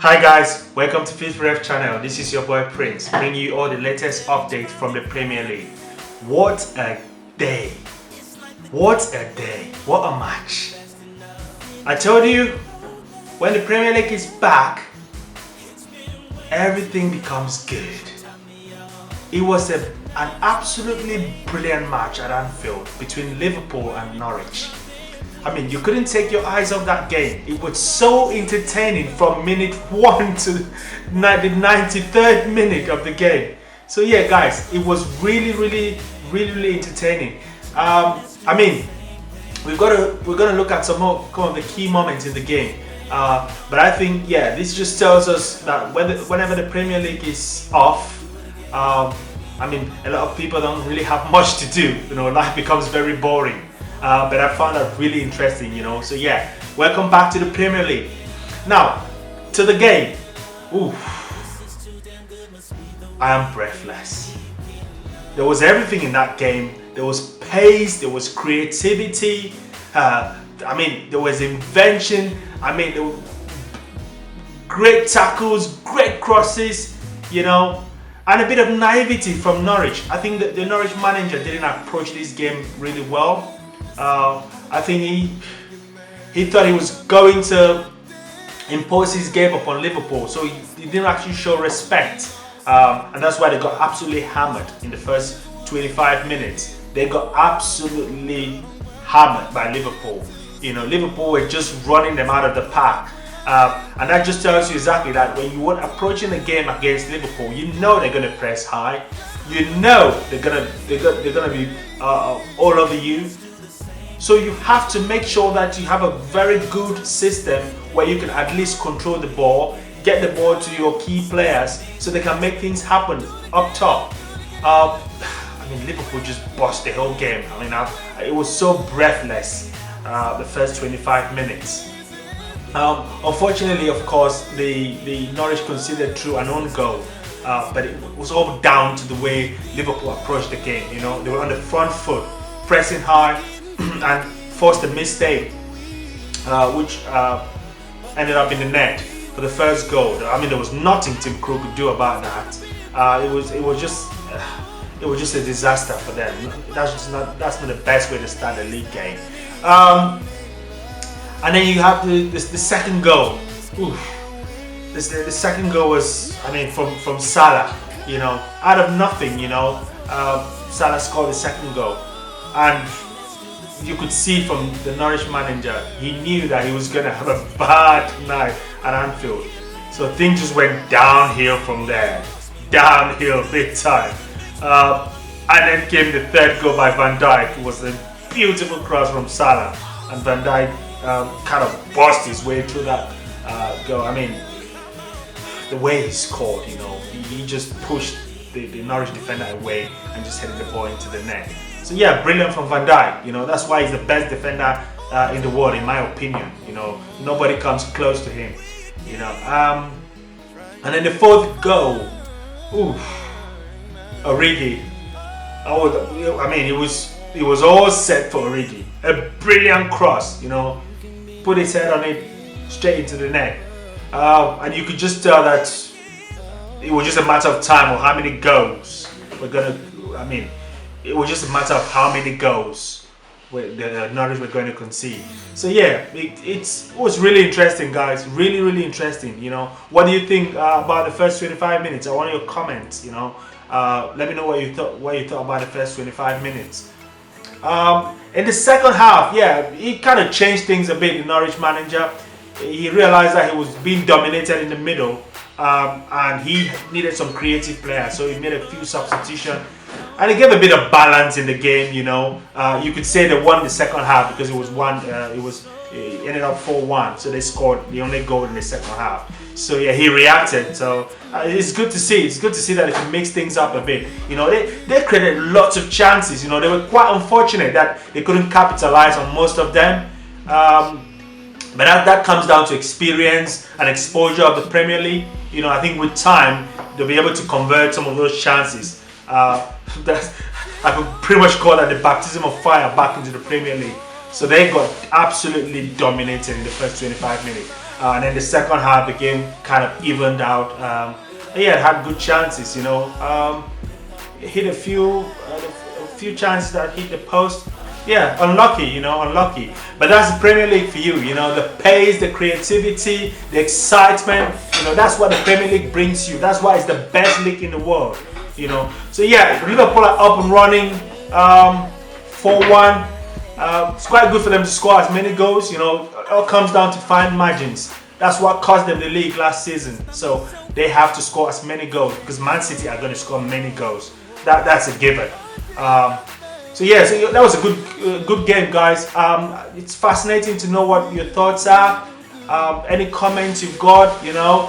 Hi guys, welcome to Fifth Ref channel. This is your boy Prince, bringing you all the latest updates from the Premier League. What a day! What a day! What a match! I told you, when the Premier League is back, everything becomes good. It was an absolutely brilliant match at Anfield between Liverpool and Norwich. I mean, you couldn't take your eyes off that game. It was so entertaining from minute 1 to the 93rd minute of the game. So yeah, guys, it was really entertaining. I mean, we're gonna look at some of the key moments in the game. But I think, yeah, this just tells us that whenever the Premier League is off, I mean, a lot of people don't really have much to do. You know, life becomes very boring. But I found that really interesting, you know. So yeah, welcome back to the Premier League. Now, to the game. Ooh, I am breathless. There was everything in that game. There was pace, there was creativity. I mean, there was invention. I mean, there were great tackles, great crosses, you know, and a bit of naivety from Norwich. I think that the Norwich manager didn't approach this game really well. I think he thought he was going to impose his game upon Liverpool, so he didn't actually show respect, and that's why they got absolutely hammered in the first 25 minutes. They got absolutely hammered by Liverpool. You know, Liverpool were just running them out of the park, and that just tells you exactly that when you are approaching a game against Liverpool, you know they're going to press high, you know they're gonna be all over you. So you have to make sure that you have a very good system where you can at least control the ball, get the ball to your key players so they can make things happen up top. I mean, Liverpool just bossed the whole game. I mean, it was so breathless the first 25 minutes. Unfortunately, of course, the Norwich conceded through an own goal, but it was all down to the way Liverpool approached the game. You know, they were on the front foot, pressing hard, and forced a mistake, which ended up in the net for the first goal. I mean, there was nothing Tim Krul could do about that. It was just a disaster for them. That's not the best way to start a league game. And then you have the second goal. The second goal was, I mean, from Salah. You know, out of nothing. You know, Salah scored the second goal, and you could see from the Norwich manager, he knew that he was going to have a bad night at Anfield. So things just went downhill from there. Downhill big time. And then came the third goal by Van Dijk. It was a beautiful cross from Salah. And Van Dijk kind of burst his way through that goal. I mean, the way he scored, you know, he just pushed the Norwich defender away and just headed the ball into the net. So yeah, brilliant from Van Dijk. You know, that's why he's the best defender in the world, in my opinion. You know, nobody comes close to him. You know, and then the fourth goal, Origi. I mean, it was all set for Origi. A brilliant cross. You know, put his head on it, straight into the net, and you could just tell that it was just a matter of time or how many goals we're gonna. I mean, it was just a matter of how many goals the Norwich were going to concede. So yeah, it was really interesting, guys. Really interesting. You know, what do you think about the first 25 minutes? I want your comments. You know, let me know what you thought. What you thought about the first 25 minutes. In the second half, yeah, he kind of changed things a bit. The Norwich manager, he realized that he was being dominated in the middle, and he needed some creative players. So he made a few substitutions. And it gave a bit of balance in the game, you know. You could say they won the second half because it ended up 4-1. So they scored the only goal in the second half. So yeah, he reacted. So it's good to see. It's good to see that they can mix things up a bit. You know, they created lots of chances. You know, they were quite unfortunate that they couldn't capitalize on most of them. But that comes down to experience and exposure of the Premier League. You know, I think with time they'll be able to convert some of those chances. I could pretty much call that the baptism of fire back into the Premier League. So they got absolutely dominated in the first 25 minutes. and then the second half the game kind of evened out. Yeah, it had good chances, you know. Hit a few chances that hit the post. Yeah, unlucky, you know, unlucky. But that's the Premier League for you, you know, the pace, the creativity, the excitement, you know, that's what the Premier League brings you. That's why it's the best league in the world, you know. So yeah, Liverpool are up and running, 4-1. It's quite good for them to score as many goals, you know. It all comes down to fine margins. That's what cost them the league last season. So they have to score as many goals because Man City are going to score many goals. That's a given. So yeah, so that was a good game, guys. It's fascinating to know what your thoughts are. Any comments you've got, you know,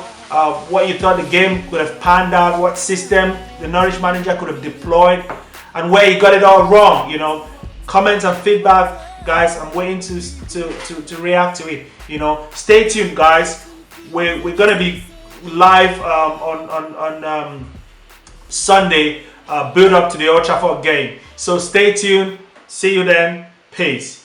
what you thought the game could have panned out, what system the Norwich manager could have deployed, and where he got it all wrong. You know, comments and feedback, guys. I'm waiting to react to it. You know, stay tuned, guys. We're gonna be live on Sunday. Build up to the Old Trafford game. So stay tuned. See you then. Peace.